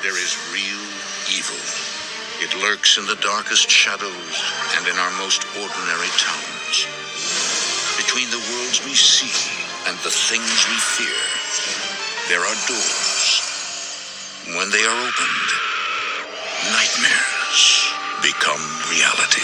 There is real evil. It lurks in the darkest shadows and in our most ordinary towns. Between the worlds we see and the things we fear, there are doors. When they are opened, nightmares become reality.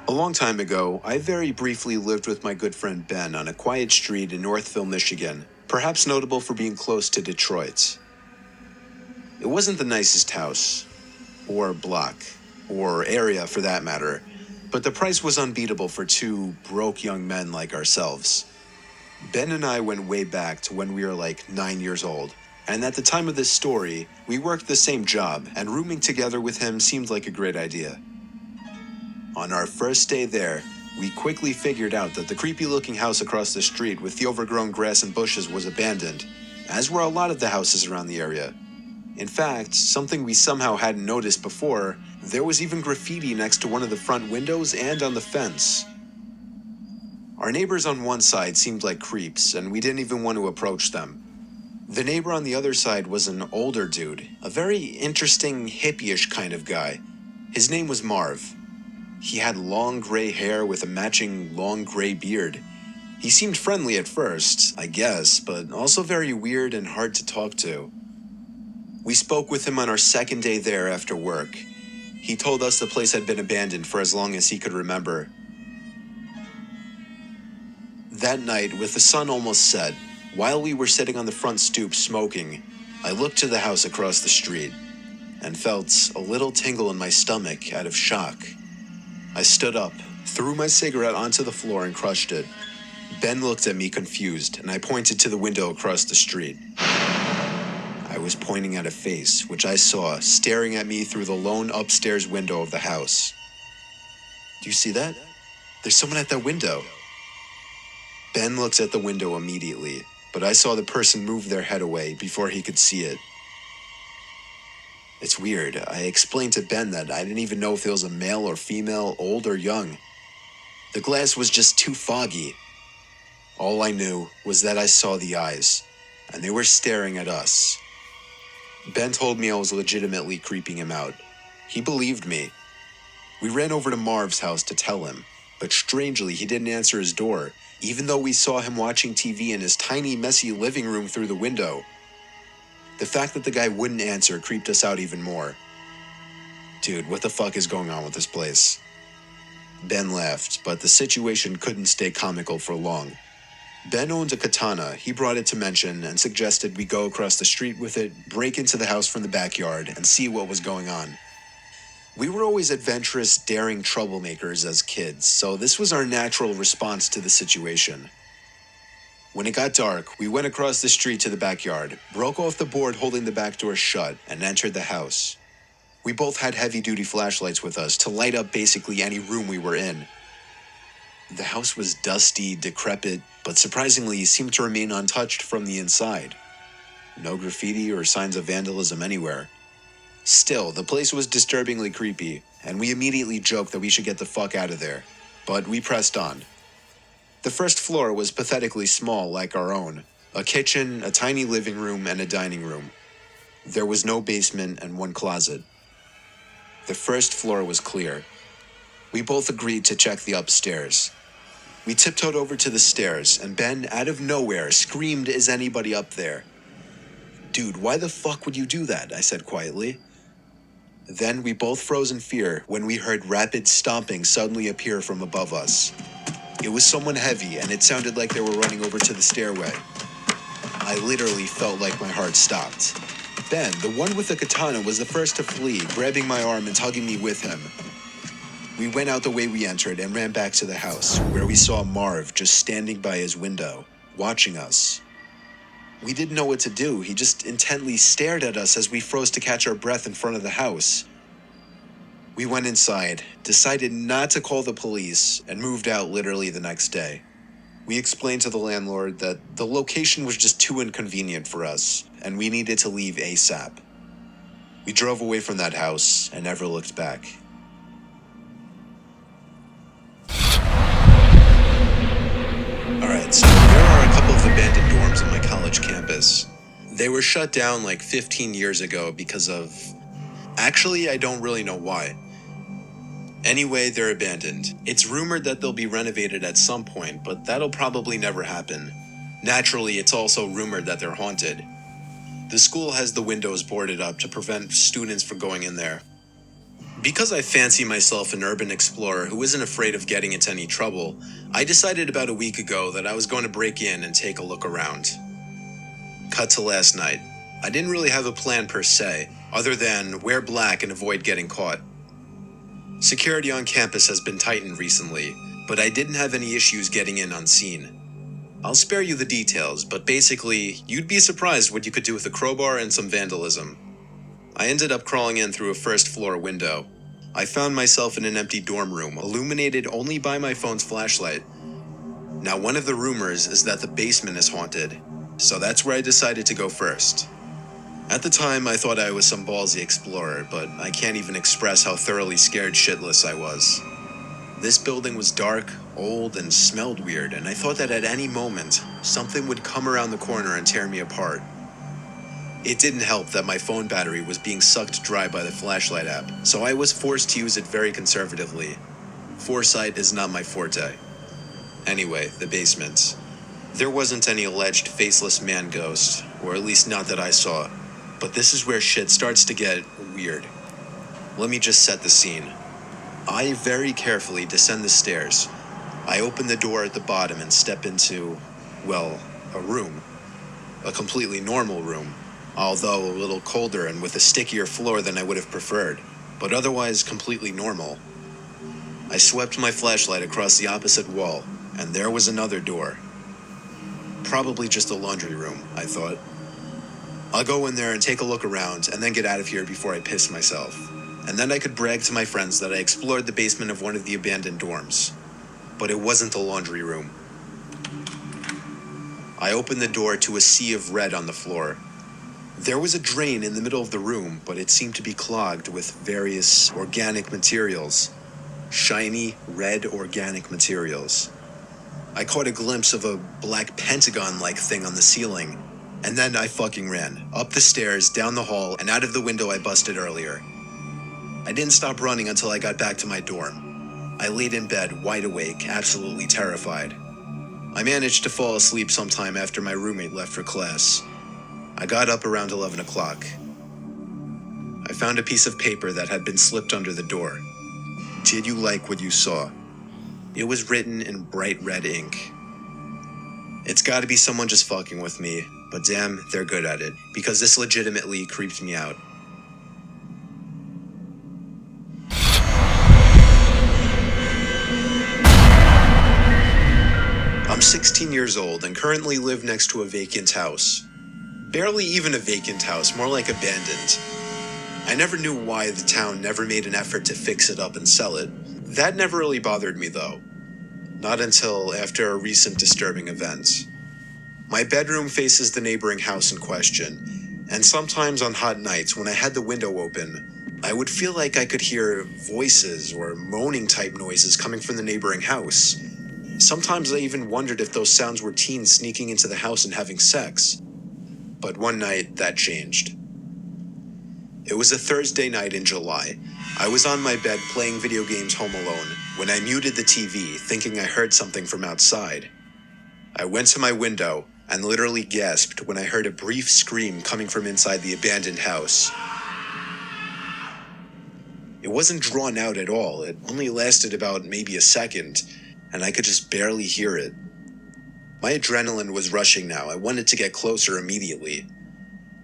A long time ago, I very briefly lived with my good friend Ben on a quiet street in Northville, Michigan, perhaps notable for being close to Detroit. It wasn't the nicest house, or block, or area for that matter, but the price was unbeatable for two broke young men like ourselves. Ben and I went way back to when we were like 9 years old, and at the time of this story, we worked the same job, and rooming together with him seemed like a great idea. On our first day there, we quickly figured out that the creepy-looking house across the street with the overgrown grass and bushes was abandoned, as were a lot of the houses around the area. In fact, something we somehow hadn't noticed before, there was even graffiti next to one of the front windows and on the fence. Our neighbors on one side seemed like creeps, and we didn't even want to approach them. The neighbor on the other side was an older dude, a very interesting, hippie-ish kind of guy. His name was Marv. He had long gray hair with a matching long gray beard. He seemed friendly at first, I guess, but also very weird and hard to talk to. We spoke with him on our second day there after work. He told us the place had been abandoned for as long as he could remember. That night, with the sun almost set, while we were sitting on the front stoop smoking, I looked to the house across the street and felt a little tingle in my stomach out of shock. I stood up, threw my cigarette onto the floor and crushed it. Ben looked at me confused, and I pointed to the window across the street. I was pointing at a face, which I saw staring at me through the lone upstairs window of the house. "Do you see that? There's someone at that window." Ben looked at the window immediately, but I saw the person move their head away before he could see it. It's weird. I explained to Ben that I didn't even know if it was a male or female, old or young. The glass was just too foggy. All I knew was that I saw the eyes, and they were staring at us. Ben told me I was legitimately creeping him out. He believed me. We ran over to Marv's house to tell him, but strangely he didn't answer his door, even though we saw him watching TV in his tiny, messy living room through the window. The fact that the guy wouldn't answer creeped us out even more. Dude, what the fuck is going on with this place? Ben laughed, but the situation couldn't stay comical for long. Ben owned a katana. He brought it to mention and suggested we go across the street with it, break into the house from the backyard, and see what was going on. We were always adventurous, daring troublemakers as kids, so this was our natural response to the situation. When it got dark, we went across the street to the backyard, broke off the board holding the back door shut, and entered the house. We both had heavy-duty flashlights with us to light up basically any room we were in. The house was dusty, decrepit, but surprisingly seemed to remain untouched from the inside. No graffiti or signs of vandalism anywhere. Still, the place was disturbingly creepy, and we immediately joked that we should get the fuck out of there. But we pressed on. The first floor was pathetically small like our own. A kitchen, a tiny living room, and a dining room. There was no basement and one closet. The first floor was clear. We both agreed to check the upstairs. We tiptoed over to the stairs, and Ben, out of nowhere, screamed, "Is anybody up there?" "Dude, why the fuck would you do that?" I said quietly. Then we both froze in fear when we heard rapid stomping suddenly appear from above us. It was someone heavy, and it sounded like they were running over to the stairway. I literally felt like my heart stopped. Ben, the one with the katana, was the first to flee, grabbing my arm and tugging me with him. We went out the way we entered and ran back to the house, where we saw Marv just standing by his window, watching us. We didn't know what to do. He just intently stared at us as we froze to catch our breath in front of the house. We went inside, decided not to call the police, and moved out literally the next day. We explained to the landlord that the location was just too inconvenient for us, and we needed to leave ASAP. We drove away from that house and never looked back. Alright, so there are a couple of abandoned dorms on my college campus. They were shut down like 15 years ago because of... Actually, I don't really know why. Anyway, they're abandoned. It's rumored that they'll be renovated at some point, but that'll probably never happen. Naturally, it's also rumored that they're haunted. The school has the windows boarded up to prevent students from going in there. Because I fancy myself an urban explorer who isn't afraid of getting into any trouble, I decided about a week ago that I was going to break in and take a look around. Cut to last night. I didn't really have a plan per se, other than wear black and avoid getting caught. Security on campus has been tightened recently, but I didn't have any issues getting in unseen. I'll spare you the details, but basically, you'd be surprised what you could do with a crowbar and some vandalism. I ended up crawling in through a first-floor window. I found myself in an empty dorm room, illuminated only by my phone's flashlight. Now, one of the rumors is that the basement is haunted, so that's where I decided to go first. At the time, I thought I was some ballsy explorer, but I can't even express how thoroughly scared shitless I was. This building was dark, old, and smelled weird, and I thought that at any moment, something would come around the corner and tear me apart. It didn't help that my phone battery was being sucked dry by the flashlight app, so I was forced to use it very conservatively. Foresight is not my forte. Anyway, the basement. There wasn't any alleged faceless man ghost, or at least not that I saw. But this is where shit starts to get weird. Let me just set the scene. I very carefully descend the stairs. I open the door at the bottom and step into, well, a room. A completely normal room, although a little colder and with a stickier floor than I would have preferred, but otherwise completely normal. I swept my flashlight across the opposite wall, and there was another door. Probably just a laundry room, I thought. I'll go in there and take a look around and then get out of here before I piss myself. And then I could brag to my friends that I explored the basement of one of the abandoned dorms. But it wasn't the laundry room. I opened the door to a sea of red on the floor. There was a drain in the middle of the room, but it seemed to be clogged with various organic materials. Shiny, red organic materials. I caught a glimpse of a black pentagon-like thing on the ceiling. And then I fucking ran. Up the stairs, down the hall, and out of the window I busted earlier. I didn't stop running until I got back to my dorm. I laid in bed, wide awake, absolutely terrified. I managed to fall asleep sometime after my roommate left for class. I got up around 11 o'clock. I found a piece of paper that had been slipped under the door. Did you like what you saw? It was written in bright red ink. It's gotta be someone just fucking with me, but damn, they're good at it, because this legitimately creeped me out. I'm 16 years old and currently live next to a vacant house. Barely even a vacant house, more like abandoned. I never knew why the town never made an effort to fix it up and sell it. That never really bothered me though. Not until after a recent disturbing event. My bedroom faces the neighboring house in question, and sometimes on hot nights when I had the window open, I would feel like I could hear voices or moaning type noises coming from the neighboring house. Sometimes I even wondered if those sounds were teens sneaking into the house and having sex. But one night, that changed. It was a Thursday night in July. I was on my bed playing video games home alone when I muted the TV, thinking I heard something from outside. I went to my window and literally gasped when I heard a brief scream coming from inside the abandoned house. It wasn't drawn out at all. It only lasted about maybe a second, and I could just barely hear it. My adrenaline was rushing now. I wanted to get closer immediately.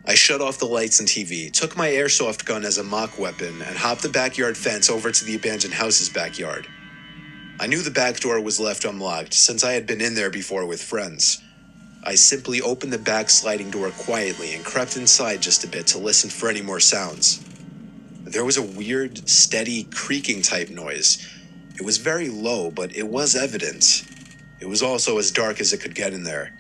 I shut off the lights and TV, took my airsoft gun as a mock weapon, and hopped the backyard fence over to the abandoned house's backyard. I knew the back door was left unlocked since I had been in there before with friends. I simply opened the back sliding door quietly and crept inside just a bit to listen for any more sounds. There was a weird, steady, creaking type noise. It was very low, but it was evident. It was also as dark as it could get in there.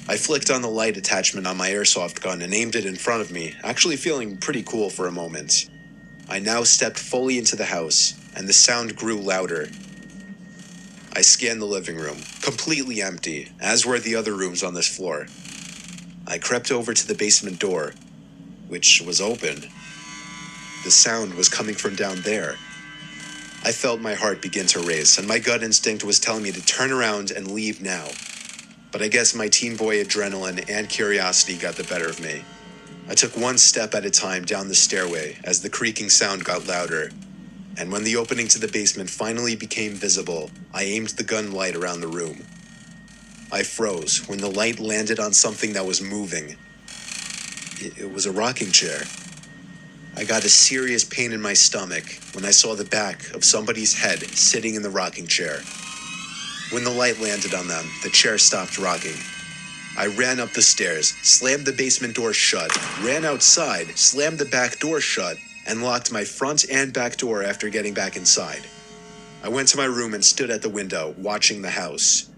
I flicked on the light attachment on my airsoft gun and aimed it in front of me, actually feeling pretty cool for a moment. I now stepped fully into the house, and the sound grew louder. I scanned the living room, completely empty, as were the other rooms on this floor. I crept over to the basement door, which was open. The sound was coming from down there. I felt my heart begin to race, and my gut instinct was telling me to turn around and leave now. But I guess my teen boy adrenaline and curiosity got the better of me. I took one step at a time down the stairway as the creaking sound got louder. And when the opening to the basement finally became visible, I aimed the gun light around the room. I froze when the light landed on something that was moving. It was a rocking chair. I got a serious pain in my stomach when I saw the back of somebody's head sitting in the rocking chair. When the light landed on them, the chair stopped rocking. I ran up the stairs, slammed the basement door shut, ran outside, slammed the back door shut, and locked my front and back door after getting back inside. I went to my room and stood at the window, watching the house.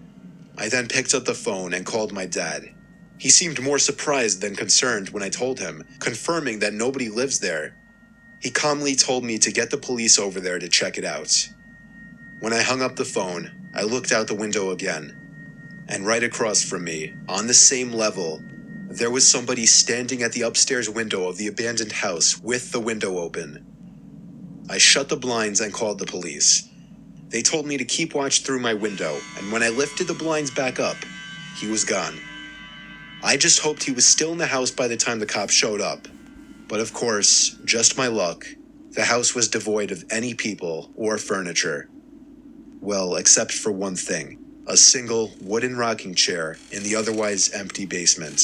I then picked up the phone and called my dad. He seemed more surprised than concerned when I told him, confirming that nobody lives there. He calmly told me to get the police over there to check it out. When I hung up the phone, I looked out the window again. And right across from me, on the same level, there was somebody standing at the upstairs window of the abandoned house with the window open. I shut the blinds and called the police. They told me to keep watch through my window, and when I lifted the blinds back up, he was gone. I just hoped he was still in the house by the time the cops showed up. But of course, just my luck, the house was devoid of any people or furniture. Well, except for one thing. A single wooden rocking chair in the otherwise empty basement.